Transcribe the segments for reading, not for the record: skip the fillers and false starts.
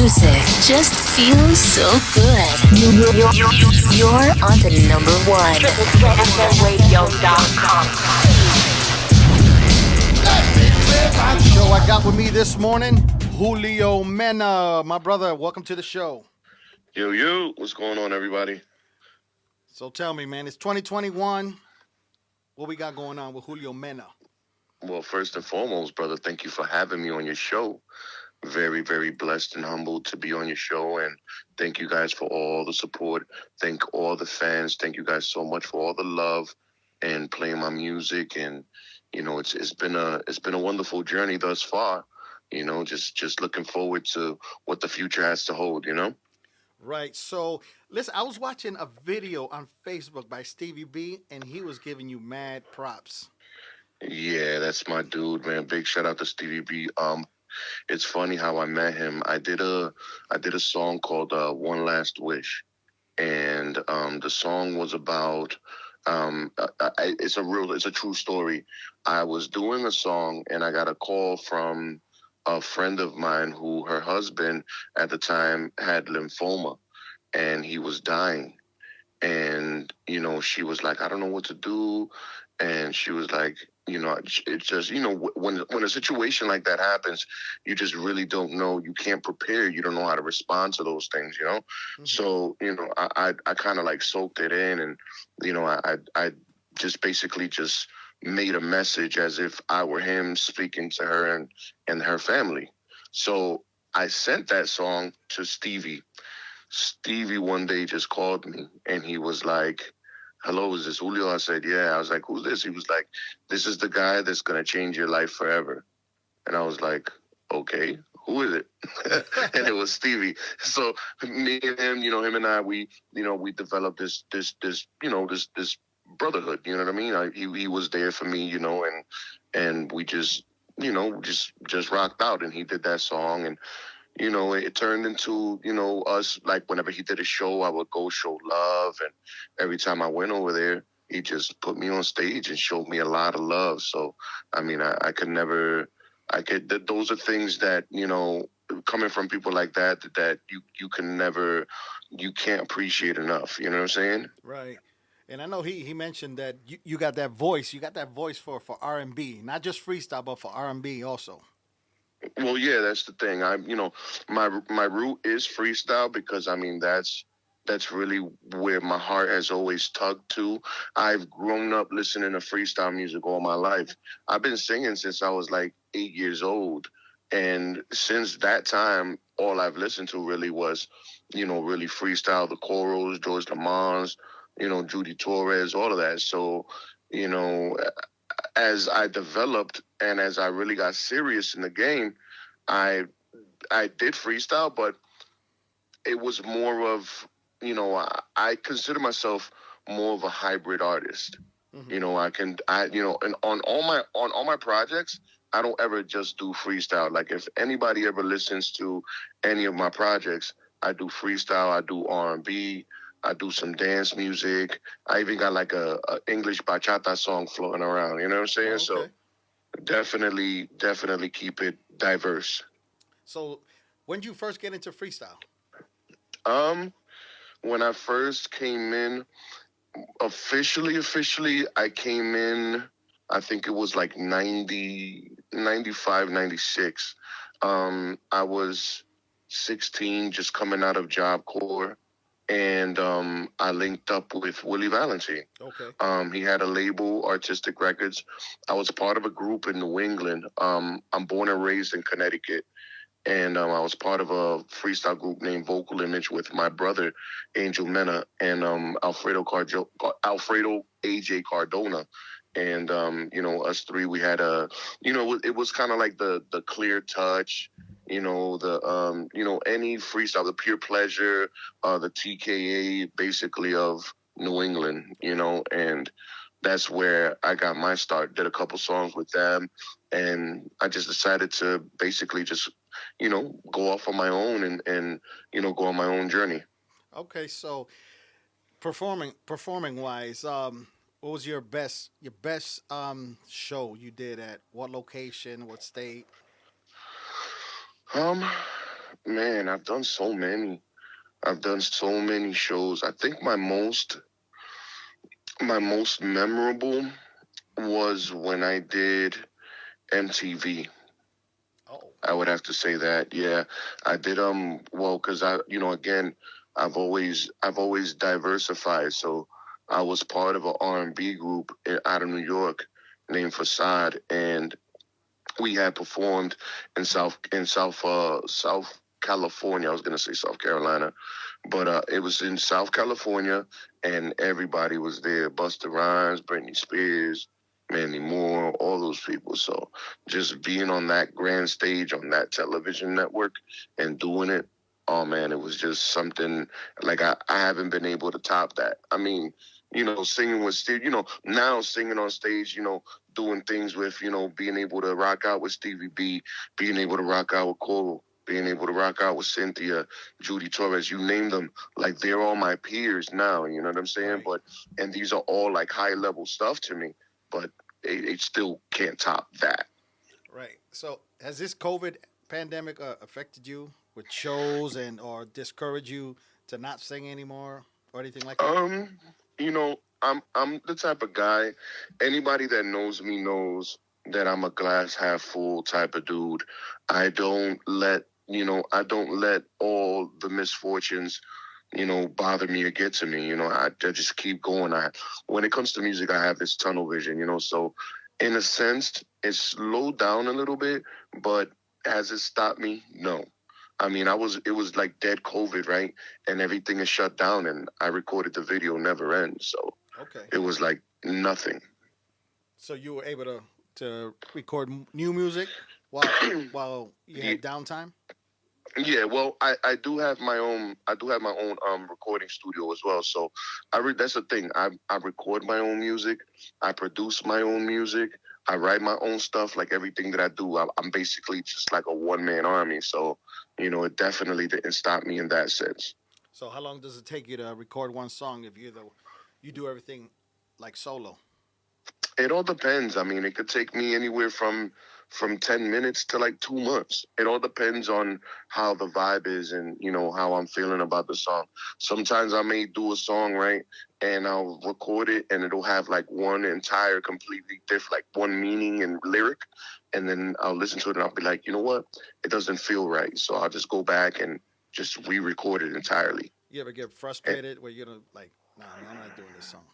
music just feels so good. You're on the number one. Radio.com. Show I got with me this morning, Julio Mena. My brother, welcome to the show. Yo, what's going on, everybody? So tell me, man, it's 2021. What we got going on with Julio Mena? Well, first and foremost, brother, thank you for having me on your show. Very, very blessed and humbled to be on your show, and thank you guys for all the support. Thank all the fans. Thank you guys so much for all the love and playing my music. And it's been a wonderful journey thus far. Just looking forward to what the future has to hold. Right. So, listen, I was watching a video on Facebook by Stevie B, and he was giving you mad props. Yeah, that's my dude, man. Big shout out to Stevie B. It's funny how I met him. I did a song called "One Last Wish," and the song was about. It's a true story. I was doing a song, and I got a call from a friend of mine who her husband at the time had lymphoma, and he was dying. And she was like, "I don't know what to do," and she was like, it's just, when a situation like that happens, you just really don't know. You can't prepare. You don't know how to respond to those things, Mm-hmm. So, I kind of like soaked it in, and, I just basically just made a message as if I were him speaking to her and her family. So I sent that song to Stevie. Stevie one day just called me, and he was like, "Hello, is this Julio?" I said, "Yeah." I was like, "Who's this?" He was like, "This is the guy that's going to change your life forever." And I was like, "Okay, who is it?" And it was Stevie. So me and him, him and I, we developed this brotherhood. You know what I mean? He was there for me, and we just, just rocked out, and he did that song, and it turned into, us, like whenever he did a show, I would go show love. And every time I went over there, he just put me on stage and showed me a lot of love. So, I mean, those are things that, coming from people like that you can't appreciate enough. You know what I'm saying? Right. And I know he mentioned that you got that voice. You got that voice for R&B, not just freestyle, but for R&B also. Well, yeah, that's the thing. My root is freestyle because that's really where my heart has always tugged to. I've grown up listening to freestyle music all my life. I've been singing since I was like 8 years old, and since that time, all I've listened to really was, really freestyle, the Coros, George Lamont's, Judy Torres, all of that. So, you know, as I developed and as I really got serious in the game, I did freestyle, but it was more of, I consider myself more of a hybrid artist. Mm-hmm. And on all my projects, I don't ever just do freestyle. Like if anybody ever listens to any of my projects, I do freestyle, I do R&B, I do some dance music. I even got like a English bachata song floating around. You know what I'm saying? Oh, okay. So definitely keep it diverse. So when did you first get into freestyle? When I first came in, officially, I came in, I think it was like 90, 95, 96. I was 16, just coming out of Job Corps, and I linked up with Willie Valentine. Okay. He had a label, Artistic Records. I was part of a group in New England. I'm born and raised in Connecticut. And I was part of a freestyle group named Vocal Image with my brother, Angel Mena, and Alfredo AJ Cardona. And, us three, we had it was kind of like the Clear Touch, any freestyle, the Pure Pleasure, the TKA, basically, of New England, and that's where I got my start. Did a couple songs with them, and I just decided to basically just, go off on my own and go on my own journey. Okay, so performing wise, what was your best show you did at what location, what state? Um, Man, I've done so many. I've done so many shows. I think my most memorable was when I did MTV. Oh, I would have to say that. Yeah, I did. Well, because again, I've always diversified. So I was part of an R&B group out of New York named Facade, and we had performed in South California. I was gonna say South Carolina, but it was in South California, and everybody was there: Busta Rhymes, Britney Spears, Mandy Moore, all those people. So just being on that grand stage on that television network and doing it, oh man, it was just something like I haven't been able to top that. I mean, singing with Steve, now singing on stage, doing things with, being able to rock out with Stevie B, being able to rock out with Cole, being able to rock out with Cynthia, Judy Torres, you name them, like they're all my peers now, you know what I'm saying? right, And these are all like high level stuff to me, but they still can't top that. right. So has this COVID pandemic affected you with shows and or discouraged you to not sing anymore or anything like that? I'm the type of guy. Anybody that knows me knows that I'm a glass half full type of dude. I don't let all the misfortunes, bother me or get to me. I just keep going. When it comes to music, I have this tunnel vision. So in a sense, it's slowed down a little bit, but has it stopped me? No. I mean, it was like dead COVID, right? And everything is shut down, and I recorded the video Never Ends. So Okay. it was like nothing. So you were able to record new music while you Yeah, had downtime. yeah, well, I do have my own recording studio as well. So that's the thing. I record my own music, I produce my own music, I write my own stuff. Like everything that I do, I'm basically just like a one man army. So it definitely didn't stop me in that sense. So how long does it take you to record one song if you do everything like solo? It all depends. I mean, it could take me anywhere from 10 minutes to like 2 months. It all depends on how the vibe is and how I'm feeling about the song. Sometimes I may do a song right, and I'll record it, and it'll have like one entire completely different, like one meaning and lyric, and then I'll listen to it and I'll be like, you know what, it doesn't feel right, so I'll just go back and just re-record it entirely. You ever get And, frustrated where you're gonna like, nah, man, I'm not doing this song.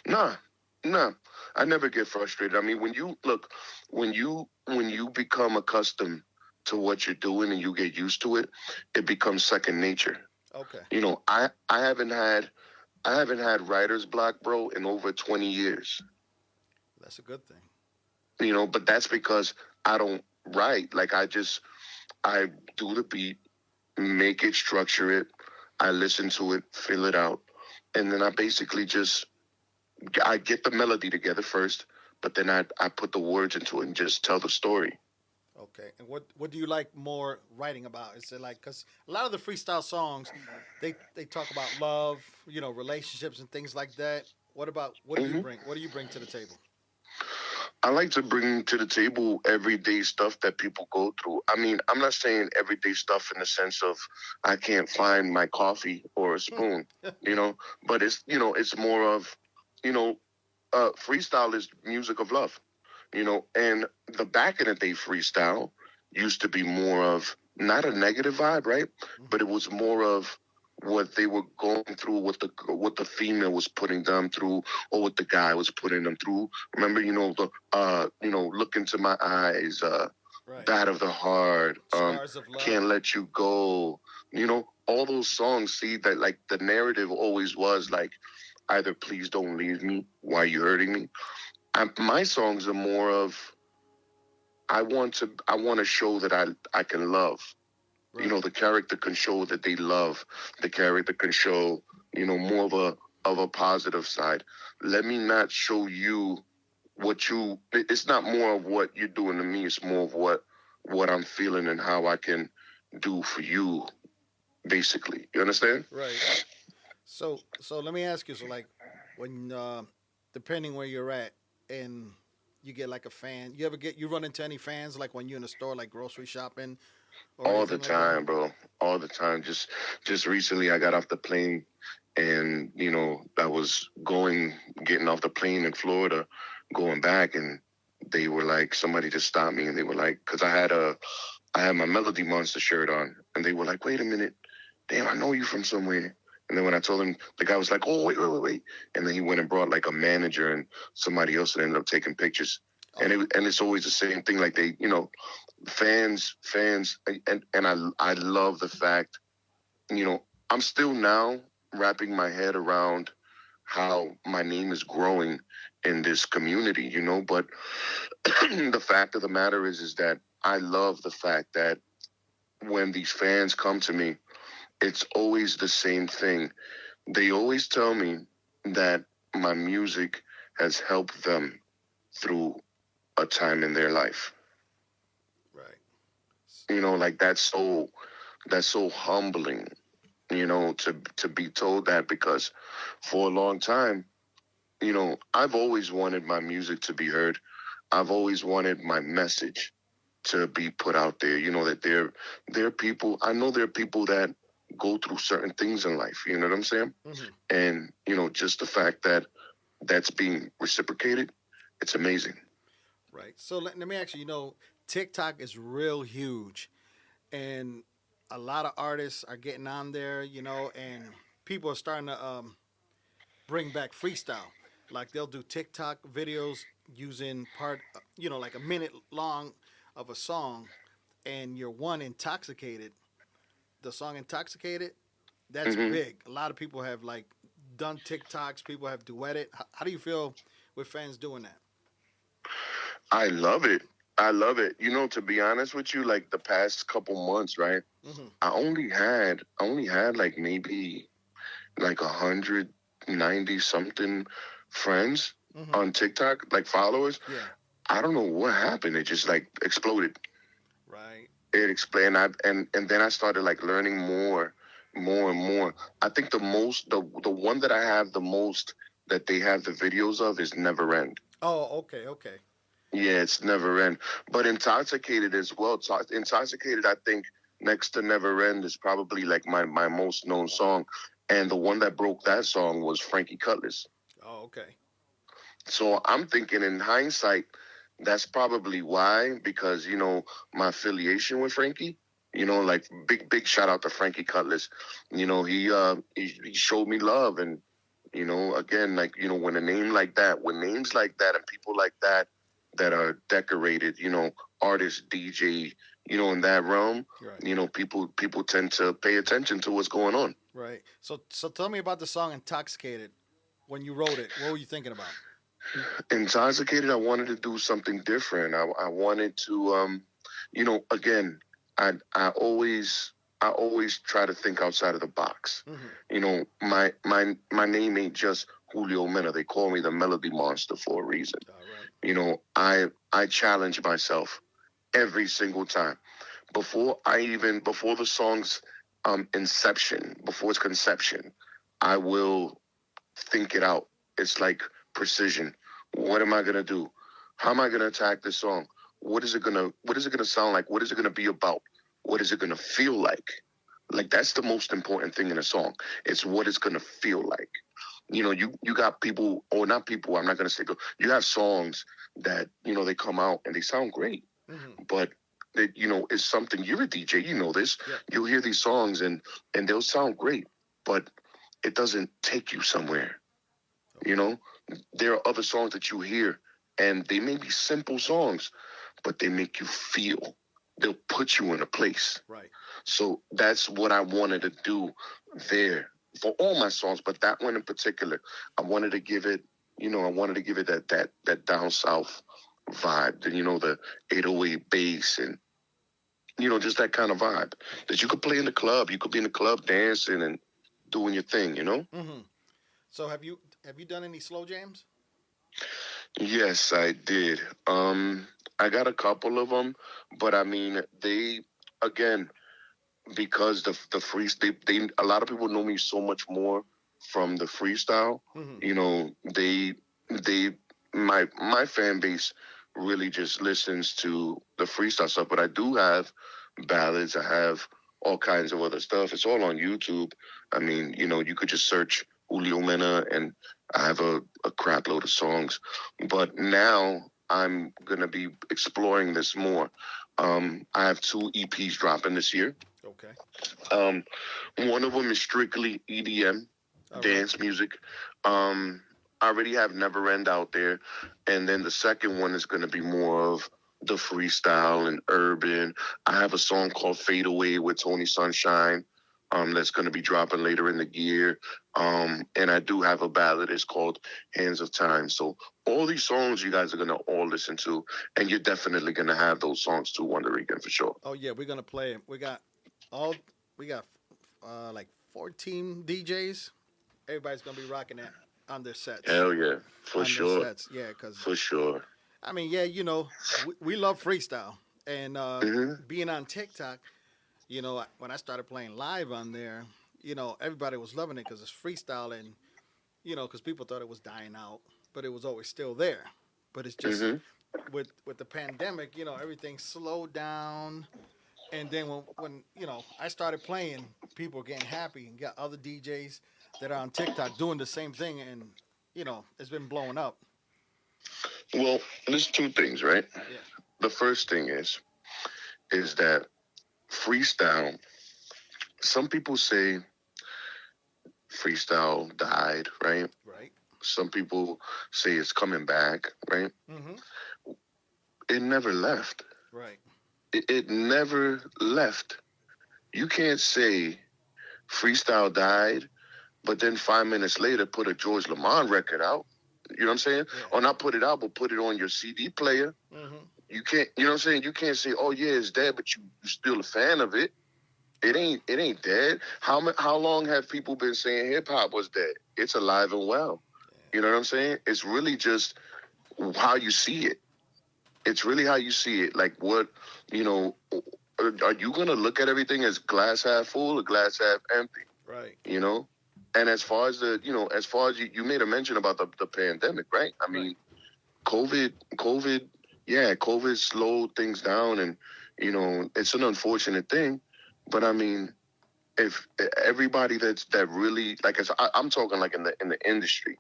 nah, nah. I never get frustrated. I mean, when you become accustomed to what you're doing and you get used to it, it becomes second nature. Okay, I haven't had writer's block, bro, in over 20 years. that's a good thing. But that's because I don't write. Like I do the beat, make it, structure it, I listen to it, fill it out, and then I basically just I get the melody together first, but then I put the words into it and just tell the story. Okay, and what do you like more writing about? Is it like because a lot of the freestyle songs, they talk about love, relationships and things like that. What about what do you hmm bring? What do you bring to the table? I like to bring to the table everyday stuff that people go through. I mean, I'm not saying everyday stuff in the sense of I can't find my coffee or a spoon, you know, but it's more of, you know, freestyle is music of love, and the back in the day freestyle used to be more of not a negative vibe, right? But Hmm. it was more of what they were going through, what the female was putting them through, or what the guy was putting them through. Remember, look into my eyes, Right. bad of the heart, Scars of love. can't let you go. All those songs. See that, like the narrative always was like either please don't leave me, why you hurting me. My songs are more of I want to show that I can love. Right. The character can show that they love. The character can show more of a positive side. Let me not show you what you. It's not more of what you're doing to me. It's more of what I'm feeling and how I can do for you. Basically, you understand? Right. So let me ask you. So like when depending where you're at in you get like a fan? You run into any fans like when you're in a store, like grocery shopping or All the anything like that? time, bro. All the time. Just recently I got off the plane and, I was getting off the plane in Florida, going back, and they were like, somebody just stopped me and they were like, because I had my Melody Monster shirt on, and they were like, wait a minute, damn, I know you from somewhere. And then when I told him, the guy was like, oh, wait. And then he went and brought like a manager and somebody else that ended up taking pictures. Oh, And it's always the same thing. Like they, fans, and I love the fact, I'm still now wrapping my head around how my name is growing in this community, but the fact of the matter is that I love the fact that when these fans come to me, it's always the same thing. They always tell me that my music has helped them through a time in their life. right. Like that's so humbling, to be told that, because for a long time, I've always wanted my music to be heard. I've always wanted my message to be put out there. That there are people. I know there are people that go through certain things in life. You know what I'm saying? Hmm. And just the fact that that's being reciprocated, it's amazing. Right. So let me ask you. TikTok is real huge, and a lot of artists are getting on there. And people are starting to bring back freestyle. Like they'll do TikTok videos using like a minute long of a song, and you're one intoxicated. The song "Intoxicated," that's Hmm. big. A lot of people have like done TikToks. People have duetted. How do you feel with fans doing that? I love it. I love it. To be honest with you, like the past couple months, right? Hmm. I only had like maybe like 190 something friends Hmm. on TikTok, like followers. Yeah. I don't know what happened. It just like exploded. Right. It explained. And then I started like learning more and more. I think the one that I have the most that they have the videos of is Never End. Oh, okay, okay. Yeah, it's Never End. But Intoxicated as well. Intoxicated, I think next to Never End is probably like my most known song. And the one that broke that song was Frankie Cutlass. Oh, okay. So I'm thinking in hindsight, that's probably why, because, my affiliation with Frankie, like big shout out to Frankie Cutlass. He showed me love. And, again, like, when a name like that, when names like that and people like that are decorated, artists, DJ, in that realm, Right. people tend to pay attention to what's going on. Right. So tell me about the song "Intoxicated." When you wrote it, what were you thinking about? Intoxicated, I wanted to do something different. I wanted to, again, I always try to think outside of the box. Hmm. My name ain't just Julio Mena. They call me the Melody Monster for a reason. All right. I challenge myself every single time before the song's inception, before its conception. I will think it out. It's like precision. What am I gonna do? How am I gonna attack this song? What is it gonna sound like? What is it gonna be about? What is it gonna feel like? Like that's the most important thing in a song. It's what it's gonna feel like. You got people, or not people, I'm not gonna say you have songs that, they come out and they sound great. Hmm. But that, is something, you're a DJ, you know this. Yep. You'll hear these songs and they'll sound great, but it doesn't take you somewhere. You Okay. know, there are other songs that you hear, and they may be simple songs, but they make you feel. They'll put you in a place. Right. So that's what I wanted to do there for all my songs, but that one in particular, I wanted to give it, that down south vibe, the 808 bass, and just that kind of vibe that you could play in the club. You could be in the club dancing and doing your thing. Hmm. So have you done any slow jams? Yes, I did. I got a couple of them, but I mean, they again, because the free they a lot of people know me so much more from the freestyle. Hmm. They my fan base really just listens to the freestyle stuff. But I do have ballads. I have all kinds of other stuff. It's all on YouTube. I mean, you could just search Julio Mena, and I have a crap load of songs. But now I'm gonna be exploring this more. I have 2 EPs dropping this year. Okay. Um, One of them is strictly EDM, dance music. I already have Never End out there. And then the second one is going to be more of the freestyle and urban. I have a song called Fade Away with Tony Sunshine that's going to be dropping later in the year. And I do have a ballad. It's called Hands of Time. So all these songs you guys are going to all listen to. And you're definitely going to have those songs too, Wonderrican, for sure. Oh yeah, we're gonna play it. All we got like 14 DJs. Everybody's gonna be rocking that on their sets. Hell yeah, for sure. Sets. Yeah, because for sure. I mean, yeah, we love freestyle, and being on TikTok, when I started playing live on there, everybody was loving it because it's freestyle, and because people thought it was dying out, but it was always still there. But it's just with the pandemic, everything slowed down. And then when I started playing, people were getting happy and got other DJs that are on TikTok doing the same thing, and it's been blowing up. Well, there's 2 things, right? Yeah. The first thing is that freestyle. Some people say freestyle died, right? Right. Some people say it's coming back, right? Mm-hmm. It never left. Right. It never left. You can't say freestyle died, but then 5 minutes later put a George Lamont record out. You know what I'm saying? Yeah. Or not put it out, but put it on your CD player. Mm-hmm. You can't. You know what I'm saying? You can't say, "Oh yeah, it's dead," but you're still a fan of it. It ain't dead. How long have people been saying hip hop was dead? It's alive and well. Yeah. You know what I'm saying? It's really just how you see it. It's really how you see it. Like what, are you going to look at everything as glass half full or glass half empty? Right. And as far as you made a mention about the pandemic, right? I mean, COVID, COVID slowed things down, and, it's an unfortunate thing. But I mean, if everybody that really, like I'm talking like in the industry,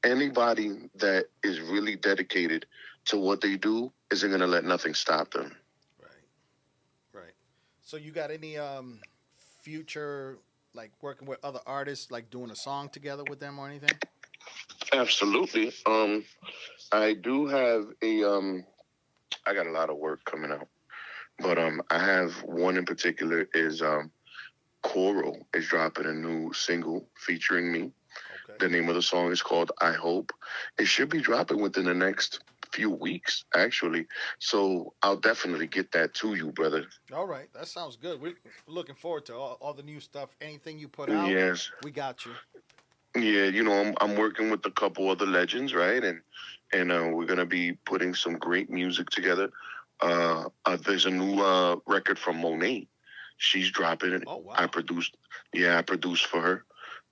anybody that is really dedicated to what they do isn't going to let nothing stop them. Right. So you got any future, like working with other artists, like doing a song together with them or anything? Absolutely. I do have I got a lot of work coming out, but I have one in particular is Coral is dropping a new single featuring me. Okay. The name of the song is called I Hope. It should be dropping within the next few weeks, actually. So I'll definitely get that to you, brother. All right. That sounds good. We're looking forward to all the new stuff. Anything you put out, yes, we got you. Yeah, I'm working with a couple other legends, right? And we're going to be putting some great music together. There's a new record from Monet. She's dropping it. Oh, wow. I produced for her.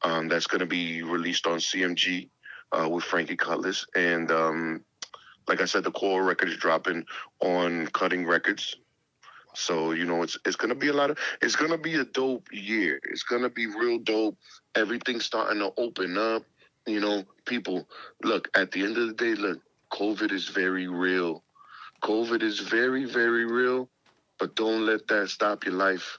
That's going to be released on CMG with Frankie Cutlass. And like I said, the core record is dropping on Cutting Records. So, it's going to be it's going to be a dope year. It's going to be real dope. Everything's starting to open up. People, look, at the end of the day, look, COVID is very real. COVID is very, very real, but don't let that stop your life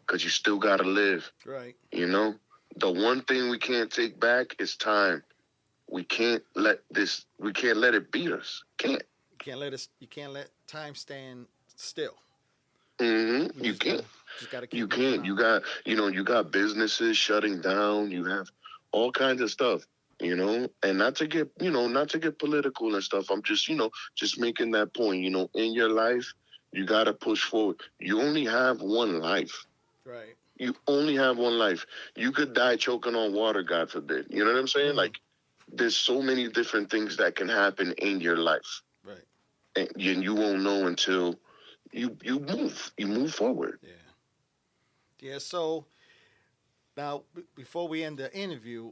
because you still got to live. Right. The one thing we can't take back is time. We can't let it beat us. Can't. You can't let time stand still. Mm-hmm. You can't. Just gotta keep you can't. You got businesses shutting down. You have all kinds of stuff. And not to get political and stuff. I'm just making that point. In your life, you gotta push forward. You only have one life. Right. You only have one life. You could die choking on water, God forbid. You know what I'm saying? Mm-hmm. Like, there's so many different things that can happen in your life. Right. And you won't know until you move forward. Yeah. So now, before we end the interview,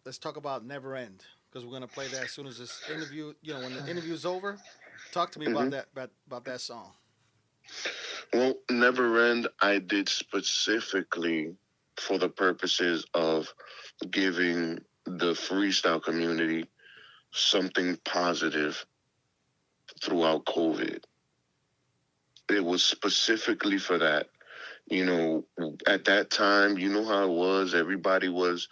let's talk about Never End, because we're gonna play that as soon as this interview. When the interview's over, talk to me Hmm. about that song. Well, Never End, I did specifically for the purposes of giving the freestyle community something positive throughout COVID. It was specifically for that. You know, at that time, you know how it was. Everybody was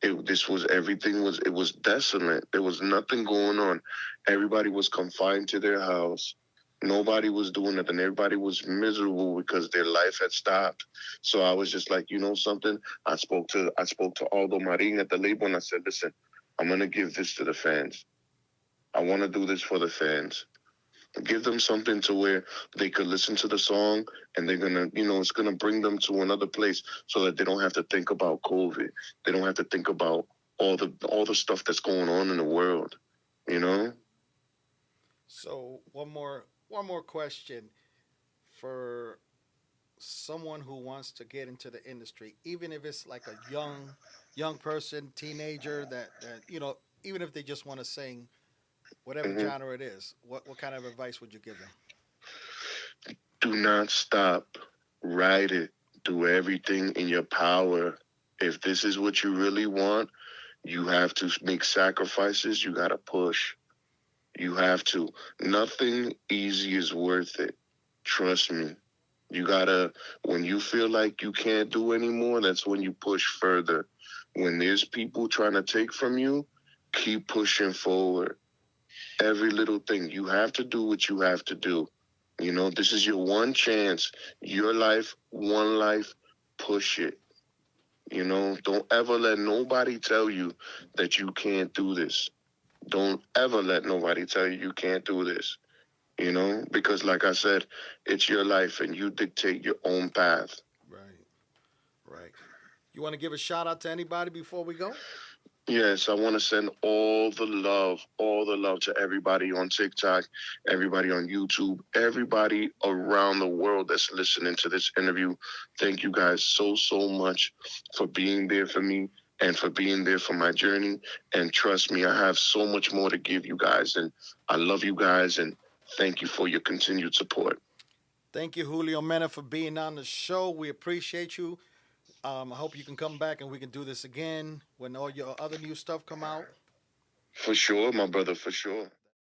this was everything was it was desolate. There was nothing going on. Everybody was confined to their house. Nobody was doing nothing. Everybody was miserable because their life had stopped. So I was just like, you know something? I spoke to Aldo Marin at the label and I said, listen, I'm gonna give this to the fans. I wanna do this for the fans. Give them something to where they could listen to the song and they're gonna, it's gonna bring them to another place so that they don't have to think about COVID. They don't have to think about all the stuff that's going on in the world, you know? So one more question for someone who wants to get into the industry, even if it's like a young person, teenager that even if they just want to sing whatever Hmm. genre it is, what kind of advice would you give them? Do not stop. Write it. Do everything in your power. If this is what you really want, you have to make sacrifices. You gotta push. You have to. Nothing easy is worth it. Trust me. You gotta, when you feel like you can't do anymore, that's when you push further. When there's people trying to take from you, keep pushing forward. Every little thing. You have to do what you have to do. This is your one chance. Your life, one life, push it. Don't ever let nobody tell you that you can't do this. Don't ever let nobody tell you can't do this. Because like I said, it's your life and you dictate your own path. Right, right. You want to give a shout out to anybody before we go? Yes, I want to send all the love to everybody on TikTok, everybody on YouTube, everybody around the world that's listening to this interview. Thank you guys so, so much for being there for me and for being there for my journey. And trust me, I have so much more to give you guys. And I love you guys and thank you for your continued support. Thank you, Julio Mena, for being on the show. We appreciate you. I hope you can come back and we can do this again when all your other new stuff come out. For sure, my brother, for sure.